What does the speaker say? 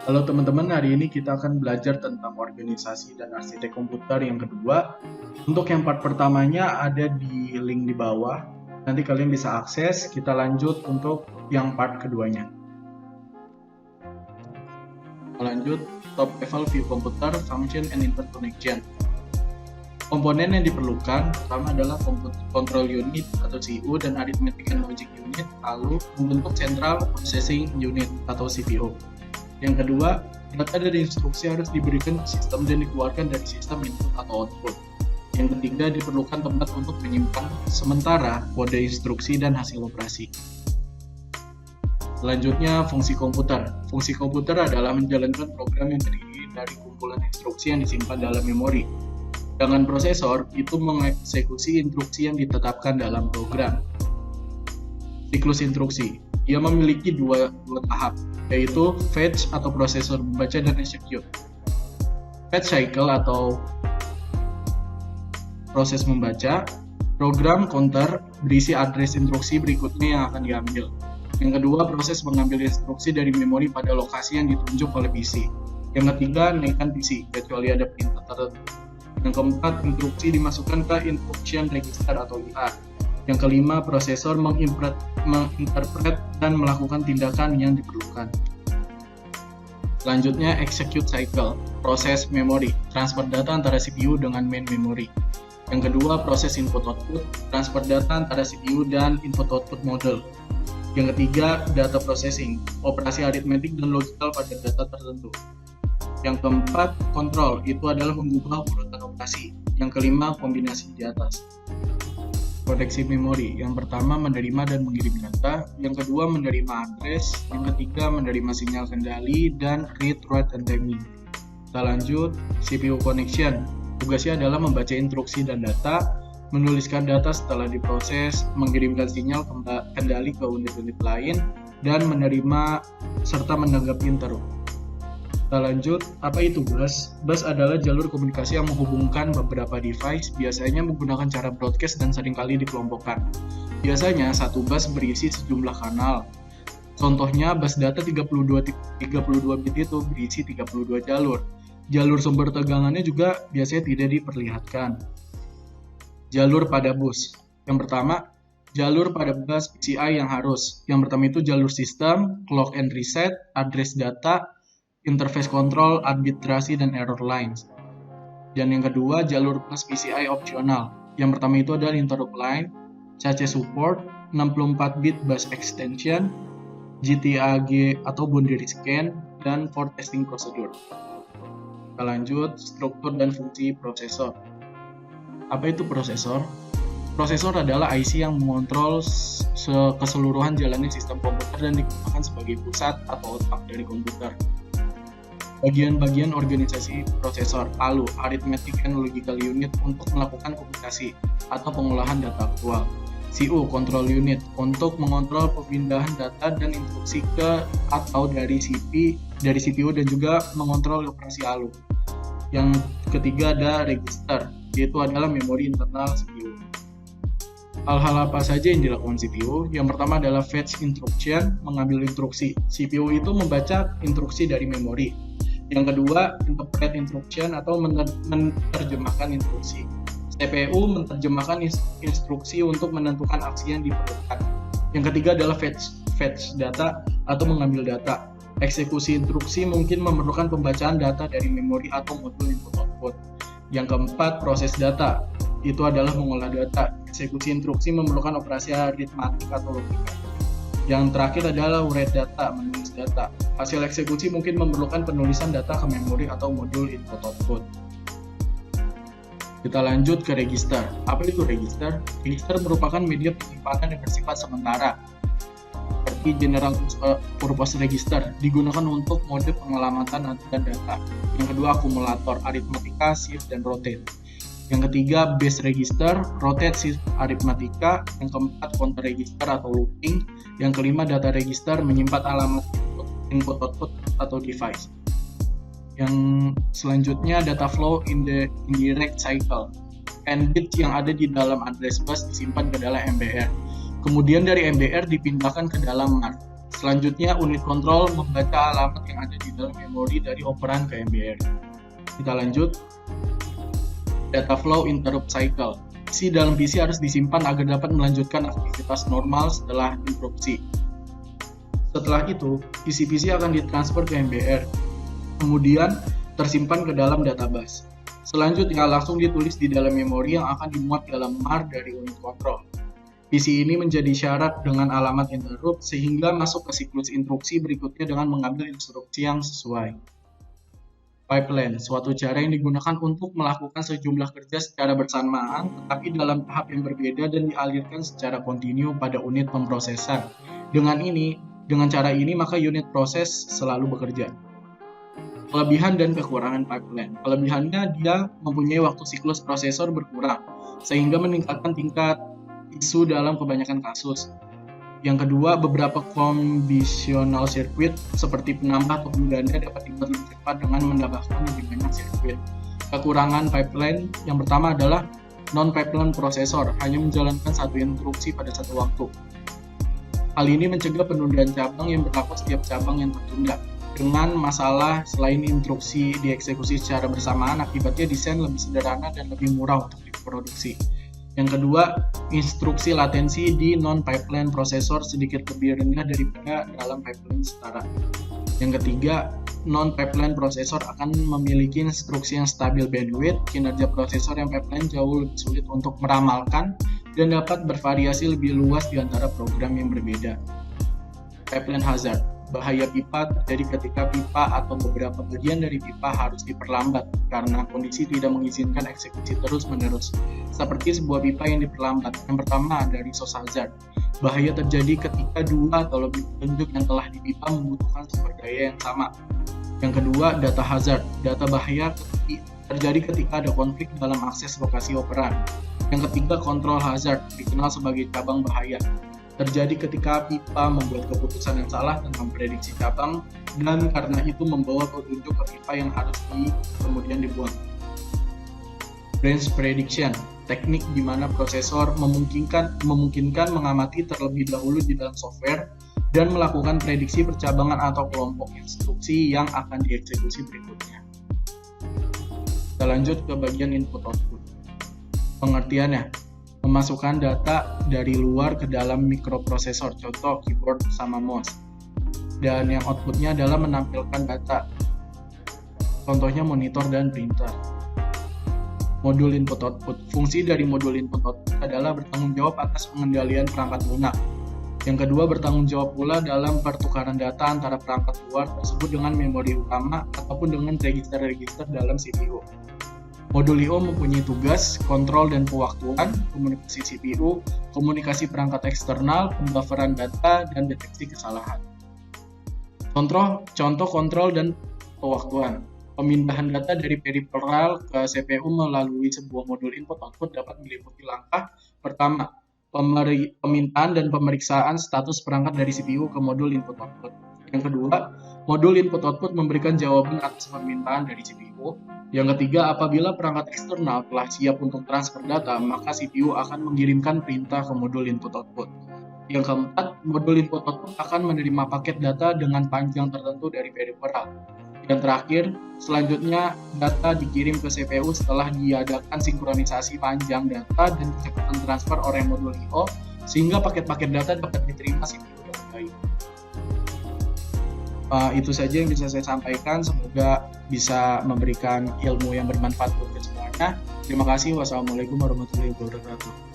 Halo teman-teman, hari ini kita akan belajar tentang organisasi dan arsitek komputer yang kedua. Untuk yang part pertamanya ada di link di bawah. Nanti kalian bisa akses, kita lanjut untuk yang part keduanya. Lanjut, top level view komputer, function and interconnection. Komponen yang diperlukan pertama adalah control unit atau CPU dan arithmetic and logic unit, lalu membentuk central processing unit atau CPU. Yang kedua, data dari instruksi harus diberikan ke sistem dan dikeluarkan dari sistem input atau output. Yang ketiga, diperlukan tempat untuk menyimpan sementara kode instruksi dan hasil operasi. Selanjutnya, fungsi komputer. Fungsi komputer adalah menjalankan program yang terdiri dari kumpulan instruksi yang disimpan dalam memori. Sedangkan prosesor itu mengeksekusi instruksi yang ditetapkan dalam program. Siklus instruksi. Ia memiliki dua tahap, yaitu fetch atau prosesor membaca dan execute. Fetch cycle atau proses membaca, program counter berisi address instruksi berikutnya yang akan diambil. Yang kedua, proses mengambil instruksi dari memori pada lokasi yang ditunjuk oleh PC. Yang ketiga, naikkan PC, kecuali ada perintah tertentu. Yang keempat, instruksi dimasukkan ke instruction register atau IR. Yang kelima, prosesor menginterpret dan melakukan tindakan yang diperlukan. Selanjutnya, execute cycle, proses memori, transfer data antara CPU dengan main memory. Yang kedua, proses input-output, transfer data antara CPU dan input-output model. Yang ketiga, data processing, operasi aritmetik dan logical pada data tertentu. Yang keempat, control, itu adalah mengubah urutan operasi. Yang kelima, kombinasi di atas. Proteksi memori, yang pertama menerima dan mengirim data, yang kedua menerima address, yang ketiga menerima sinyal kendali, dan read, write, and timing. Kita lanjut, CPU connection, tugasnya adalah membaca instruksi dan data, menuliskan data setelah diproses, mengirimkan sinyal kendali ke unit-unit lain, dan menerima serta menanggapi interrupt. Kita lanjut, apa itu bus? Bus adalah jalur komunikasi yang menghubungkan beberapa device, biasanya menggunakan cara broadcast dan seringkali dikelompokkan. Biasanya satu bus berisi sejumlah kanal. Contohnya bus data 32 bit itu berisi 32 jalur. Jalur sumber tegangannya juga biasanya tidak diperlihatkan. Jalur pada bus. Yang pertama, jalur pada bus PCI yang harus. Yang pertama itu jalur sistem, clock and reset, address data, interface control, arbitrasi, dan error lines. Dan yang kedua, jalur bus PCI opsional. Yang pertama itu adalah interrupt line, cache support, 64-bit bus extension, GTAG atau boundary scan, dan for testing procedure. Kita lanjut, struktur dan fungsi prosesor. Apa itu prosesor? Prosesor adalah IC yang mengontrol keseluruhan jalannya sistem komputer dan digunakan sebagai pusat atau otak dari komputer. Bagian-bagian organisasi prosesor, ALU, Arithmetic and Logical Unit, untuk melakukan komunikasi atau pengolahan data aktual. CPU, Control Unit, untuk mengontrol pemindahan data dan instruksi ke atau dari CPU dan juga mengontrol operasi ALU. Yang ketiga ada register, yaitu adalah memori internal CPU. Hal-hal apa saja yang dilakukan CPU? Yang pertama adalah fetch instruction, mengambil instruksi. CPU itu membaca instruksi dari memori. Yang kedua, interpret instruction atau menerjemahkan instruksi. CPU menerjemahkan instruksi untuk menentukan aksi yang diperlukan. Yang ketiga adalah fetch data atau mengambil data. Eksekusi instruksi mungkin memerlukan pembacaan data dari memori atau modul input-output. Yang keempat, proses data. Itu adalah mengolah data. Eksekusi instruksi memerlukan operasi aritmatik atau logika. Yang terakhir adalah write data, menulis data. Hasil eksekusi mungkin memerlukan penulisan data ke memori atau modul input-output. Kita lanjut ke register. Apa itu register? Register merupakan media penyimpanan yang bersifat sementara, seperti general purpose register, digunakan untuk mode pengelamatan dan data. Yang kedua, akumulator, aritmatika, shift, dan rotate. Yang ketiga, base register, rotate, shift, aritmatika. Yang keempat, counter register atau looping. Yang kelima, data register, menyimpan alamat input-output atau device. Yang selanjutnya, data flow in the indirect cycle. N bit yang ada di dalam address bus disimpan ke dalam MBR. Kemudian dari MBR dipindahkan ke dalam NAND. Selanjutnya, unit kontrol membaca alamat yang ada di dalam memori dari operan ke MBR. Kita lanjut. Data flow interrupt cycle. Isi dalam PC harus disimpan agar dapat melanjutkan aktivitas normal setelah interupsi. Setelah itu, isi PC akan ditransfer ke MBR, kemudian tersimpan ke dalam database. Selanjutnya, langsung ditulis di dalam memori yang akan dimuat dalam MAR dari unit kontrol. PC ini menjadi syarat dengan alamat interrupt sehingga masuk ke siklus instruksi berikutnya dengan mengambil instruksi yang sesuai. Pipeline, suatu cara yang digunakan untuk melakukan sejumlah kerja secara bersamaan tetapi dalam tahap yang berbeda dan dialirkan secara kontinu pada unit pemrosesan. Dengan cara ini maka unit proses selalu bekerja. Kelebihan dan kekurangan pipeline. Kelebihannya dia mempunyai waktu siklus prosesor berkurang sehingga meningkatkan tingkat isu dalam kebanyakan kasus. Yang kedua, beberapa conditional circuit seperti penambah atau pengganda dapat dibuat lebih cepat dengan menambahkan lebih banyak sirkuit. Kekurangan pipeline yang pertama adalah non-pipeline prosesor, hanya menjalankan satu instruksi pada satu waktu. Hal ini mencegah penundaan cabang yang berlaku setiap cabang yang tertunda. Dengan masalah selain instruksi dieksekusi secara bersamaan, akibatnya desain lebih sederhana dan lebih murah untuk diproduksi. Yang kedua, instruksi latensi di non-pipeline prosesor sedikit lebih rendah daripada dalam pipeline setara. Yang ketiga, non-pipeline prosesor akan memiliki instruksi yang stabil bandwidth. Kinerja prosesor yang pipeline jauh lebih sulit untuk meramalkan dan dapat bervariasi lebih luas di antara program yang berbeda. Pipeline hazard. Bahaya pipa terjadi ketika pipa atau beberapa bagian dari pipa harus diperlambat karena kondisi tidak mengizinkan eksekusi terus-menerus, seperti sebuah pipa yang diperlambat. Yang pertama ada resource hazard. Bahaya terjadi ketika dua atau lebih petunjuk yang telah dipipa membutuhkan sumber daya yang sama. Yang kedua, data hazard. Data bahaya terjadi ketika ada konflik dalam akses lokasi operan. Yang ketiga, control hazard, dikenal sebagai cabang bahaya. Terjadi ketika pipa membuat keputusan yang salah tentang prediksi cabang dan karena itu membawa petunjuk ke pipa yang harus kemudian dibuang. Branch prediction, teknik di mana prosesor memungkinkan mengamati terlebih dahulu di dalam software dan melakukan prediksi percabangan atau kelompok instruksi yang akan dieksekusi berikutnya. Kita lanjut ke bagian input-output. Pengertiannya, memasukkan data dari luar ke dalam mikroprosesor, contoh keyboard sama mouse. Dan yang outputnya adalah menampilkan data, contohnya monitor dan printer. Modul input-output. Fungsi dari modul input-output adalah bertanggung jawab atas pengendalian perangkat lunak. Yang kedua, bertanggung jawab pula dalam pertukaran data antara perangkat luar tersebut dengan memori utama ataupun dengan register-register dalam CPU. Modul I/O mempunyai tugas, kontrol dan pewaktuan, komunikasi CPU, komunikasi perangkat eksternal, pembufferan data, dan deteksi kesalahan. Contoh kontrol dan pewaktuan. Pemindahan data dari peripheral ke CPU melalui sebuah modul input-output dapat meliputi langkah pertama, pemintaan dan pemeriksaan status perangkat dari CPU ke modul input-output. Yang kedua, modul input-output memberikan jawaban atas permintaan dari CPU. Yang ketiga, apabila perangkat eksternal telah siap untuk transfer data, maka CPU akan mengirimkan perintah ke modul input-output. Yang keempat, modul input-output akan menerima paket data dengan panjang tertentu dari peripheral. Yang terakhir, selanjutnya data dikirim ke CPU setelah diadakan sinkronisasi panjang data dan kecepatan transfer oleh modul I/O, sehingga paket-paket data dapat diterima CPU dengan baik. Itu saja yang bisa saya sampaikan, semoga bisa memberikan ilmu yang bermanfaat untuk semuanya. Terima kasih. Wassalamualaikum warahmatullahi wabarakatuh.